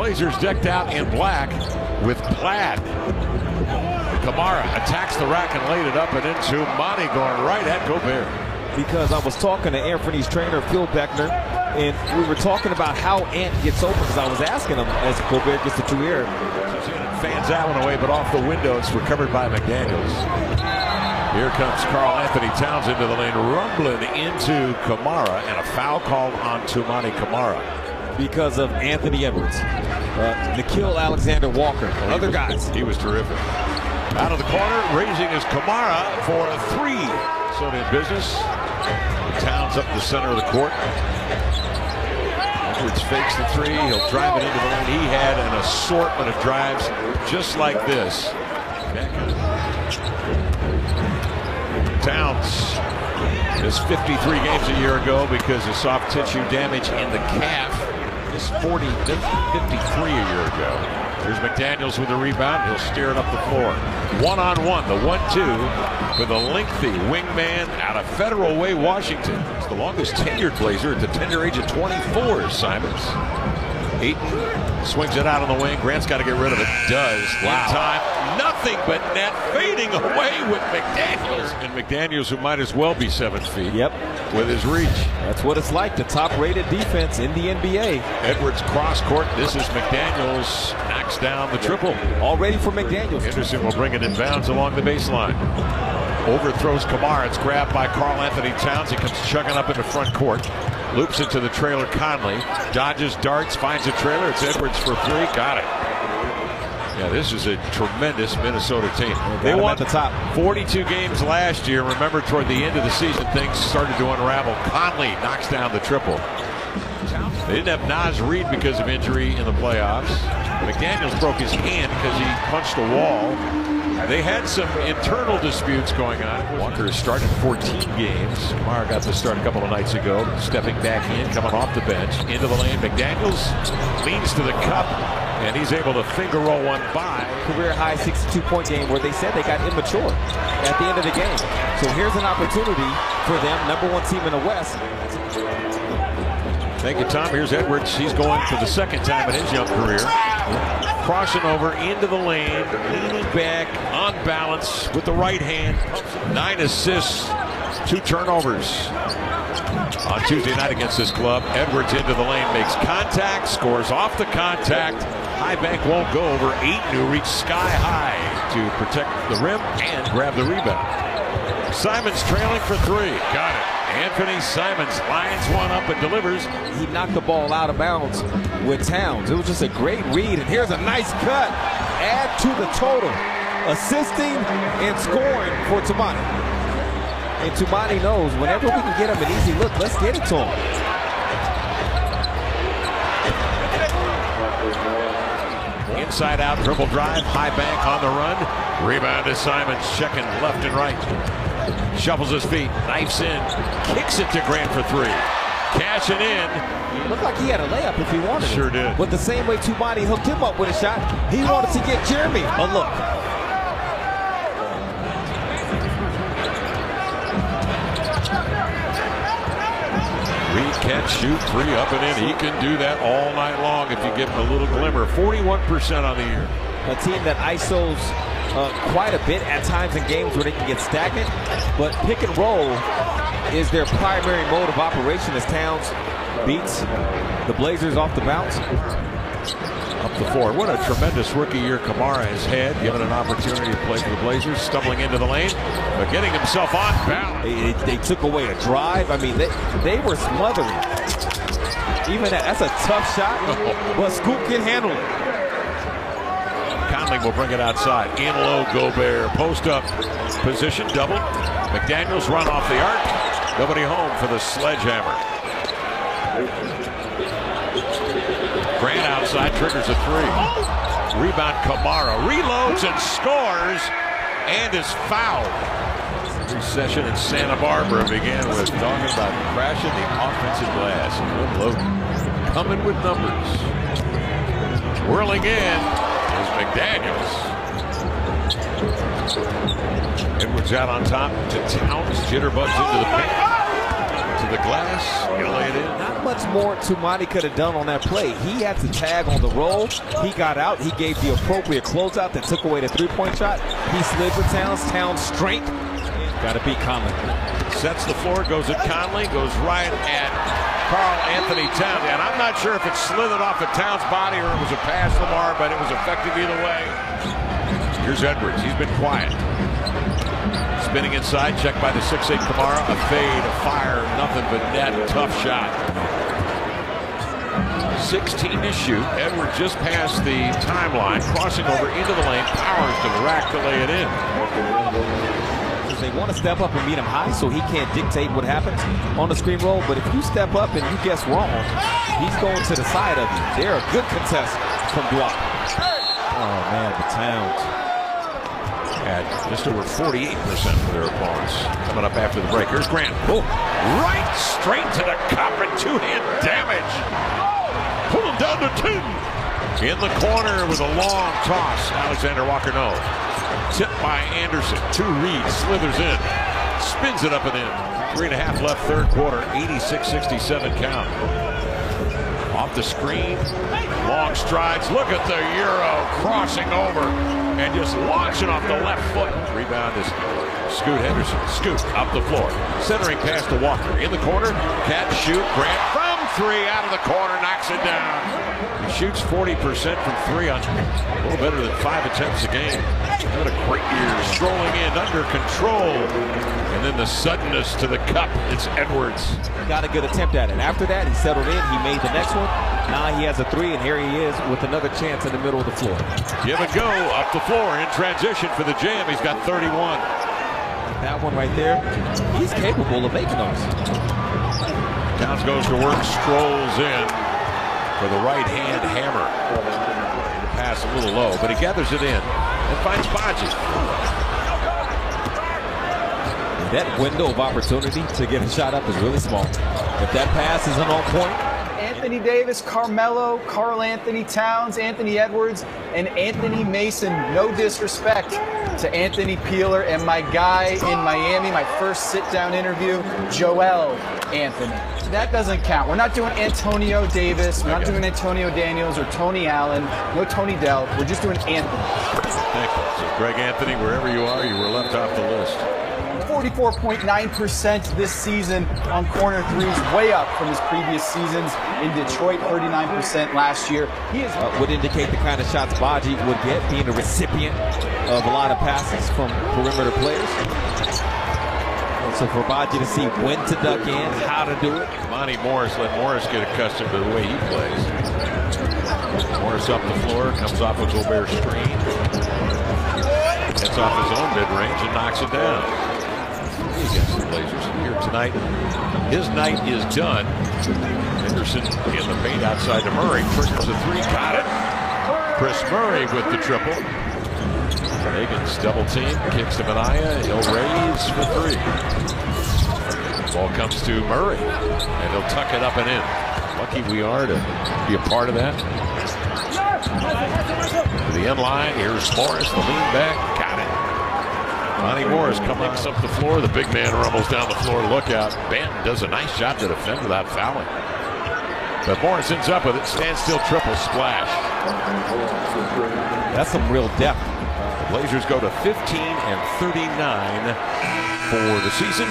Blazers decked out in black with plaid. Kamara attacks the rack and laid it up and into Monty, going right at Gobert. Because I was talking to Anthony's trainer, Phil Beckner, and we were talking about how Ant gets open, because I was asking him as Gobert gets the true air. Fans that one away, but off the window. It's recovered by McDaniels. Here comes Karl Anthony Towns into the lane, rumbling into Kamara, and a foul called on Toumani Camara. Because of Anthony Edwards, Nickeil Alexander-Walker, other guys. He was terrific. Out of the corner, raising is Kamara for a three. So in business. Towns up the center of the court. Edwards fakes the three. He'll drive it into the lane. He had an assortment of drives just like this. Towns missed 53 games a year ago because of soft tissue damage in the calf. Missed 53 a year ago. Here's McDaniels with the rebound. He'll steer it up the floor. One-on-one, the 1-2 for the lengthy wingman out of Federal Way, Washington. It's the longest tenured Blazer at the tender age of 24, Simons. Ayton swings it out on the wing. Grant's got to get rid of it. Does. Wow. In time. Nothing but net, fading away with McDaniels. And McDaniels, who might as well be 7 feet. Yep. With his reach. That's what it's like, the top-rated defense in the NBA. Edwards cross court. This is McDaniels. Knocks down the triple. All ready for McDaniels. Anderson will bring it in bounds along the baseline. Overthrows Kamara. It's grabbed by Karl Anthony Towns. He comes chugging up into front court. Loops it to the trailer Conley. Dodges darts, finds a trailer. It's Edwards for three. Got it. Yeah, this is a tremendous Minnesota team. They won at the top 42 games last year. Remember, toward the end of the season, things started to unravel. Conley knocks down the triple. They didn't have Naz Reid because of injury in the playoffs. McDaniels broke his hand because he punched a wall. They had some internal disputes going on. Walker has started 14 games. Kamara got the start a couple of nights ago. Stepping back in, coming off the bench. Into the lane. McDaniels leans to the cup, and he's able to finger roll one by. Career high 62-point game where they said they got immature at the end of the game. So here's an opportunity for them, #1 team in the West. Thank you, Tom. Here's Edwards. He's going for the second time in his young career. Crossing over into the lane, leaning back, on balance with the right hand. 9 assists, 2 turnovers. On Tuesday night against this club, Edwards into the lane, makes contact, scores off the contact. High bank won't go over. Ayton, who reached sky high to protect the rim and grab the rebound. Simons trailing for 3. Got it. Anthony Simons lines one up and delivers. He knocked the ball out of bounds with Towns. It was just a great read, and here's a nice cut. Add to the total. Assisting and scoring for Toumani. And Toumani knows whenever we can get him an easy look, let's get it to him. Inside out dribble drive, high bank on the run. Rebound to Simons, checking left and right. Shuffles his feet, knifes in, kicks it to Grant for 3. Cashing in. It looked like he had a layup if he wanted Sure it. did. But the same way Toumani hooked him up with a shot, he wanted to get Jeremy a look. Reed can shoot 3 up and in. He can do that all night long if you give him a little glimmer. 41% on the year. A team that ISOs quite a bit at times in games where they can get stagnant, but pick and roll is their primary mode of operation as Towns beats the Blazers off the bounce. Up the floor. What a tremendous rookie year Kamara has had, given an opportunity to play for the Blazers, stumbling into the lane, but getting himself on balance. They took away a drive. I mean, they were smothering. Even that's a tough shot, but Scoop can handle it. Conley will bring it outside. In low, Gobert. Post up position, double. McDaniels run off the arc. Nobody home for the sledgehammer. Grant outside, triggers a 3. Rebound Kamara. Reloads and scores and is fouled. Recession in Santa Barbara began with talking about crashing the offensive glass. Good load. Coming with numbers. Whirling in is McDaniels. Edwards out on top to Towns. Jitterbugs into the paint. To the glass. He'll lay it in. Not much more Tumani could have done on that play. He had to tag on the roll. He got out. He gave the appropriate closeout that took away the three-point shot. He slid with Towns. Towns strength. Got to beat Conley. Sets the floor, goes at Conley, goes right at Karl Anthony Towns. And I'm not sure if it slithered off of Towns' body or it was a pass, Lamar, but it was effective either way. Here's Edwards. He's been quiet. Spinning inside, checked by the 6'8 Kamara. A fade, a fire, nothing but net. Tough shot. 16 to shoot. Edwards just past the timeline, crossing over into the lane, powers to the rack to lay it in. They want to step up and meet him high so he can't dictate what happens on the screen roll. But if you step up and you guess wrong, he's going to the side of you. They're a good contest from Block. Oh, man, the Towns. At just over 48% for their opponents. Coming up after the break. Here's Grant. Oh, right straight to the cup and two-hand damage. Pull him down to 10. In the corner with a long toss. Alexander Walker, no. Tipped by Anderson. Two reads, slithers in, spins it up and in. 3.5 left, third quarter, 86-67 count. Off the screen, long strides. Look at the Euro crossing over and just launching off the left foot. Rebound is Scoot Henderson. Scoot up the floor. Centering pass to Walker. In the corner, catch, shoot. Grant from three out of the corner, knocks it down. He shoots 40% from three on a little better than 5 attempts a game. What a great year. Strolling in, under control. And then the suddenness to the cup. It's Edwards. Got a good attempt at it. After that, he settled in. He made the next one. Now he has a three, and here he is with another chance in the middle of the floor. Give and go up the floor in transition for the Jam. He's got 31. That one right there, he's capable of making those. Towns goes to work, strolls in for the right-hand hammer. The pass a little low, but he gathers it in and finds Baji. That window of opportunity to get a shot up is really small. If that pass isn't on point. Anthony Davis, Carmelo, Karl Anthony Towns, Anthony Edwards, and Anthony Mason. No disrespect to Anthony Peeler and my guy in Miami, my first sit-down interview, Joel Anthony. That doesn't count. We're not doing Antonio Davis. We're not doing Antonio Daniels or Tony Allen. No Tony Delk. We're just doing Anthony. Thank you. So Greg Anthony, wherever you are, you were left off the list. 44.9% this season on corner threes, way up from his previous seasons in Detroit, 39% last year. He is would indicate the kind of shots Baji would get, being a recipient of a lot of passes from perimeter players. And so for Baji to see when to duck in, how to do it. Monty Morris, let Morris get accustomed to the way he plays. Morris up the floor, comes off a Gobert screen. Gets off his own mid-range and knocks it down. Against the Blazers here tonight. His night is done. Henderson in the paint outside to Murray. Triggers a three. Got it. Chris Murray with the triple. Higgins double team. Kicks to Minaya. He'll raise for three. Ball comes to Murray. And he'll tuck it up and in. Lucky we are to be a part of that. To the end line. Here's Morris. The lean back. Got it. Monty Morris coming up the floor. The big man rumbles down the floor. Look out. Banton does a nice job to defend without fouling. But Morris ends up with it. Standstill triple splash. That's some real depth. The Blazers go to 15-39 for the season.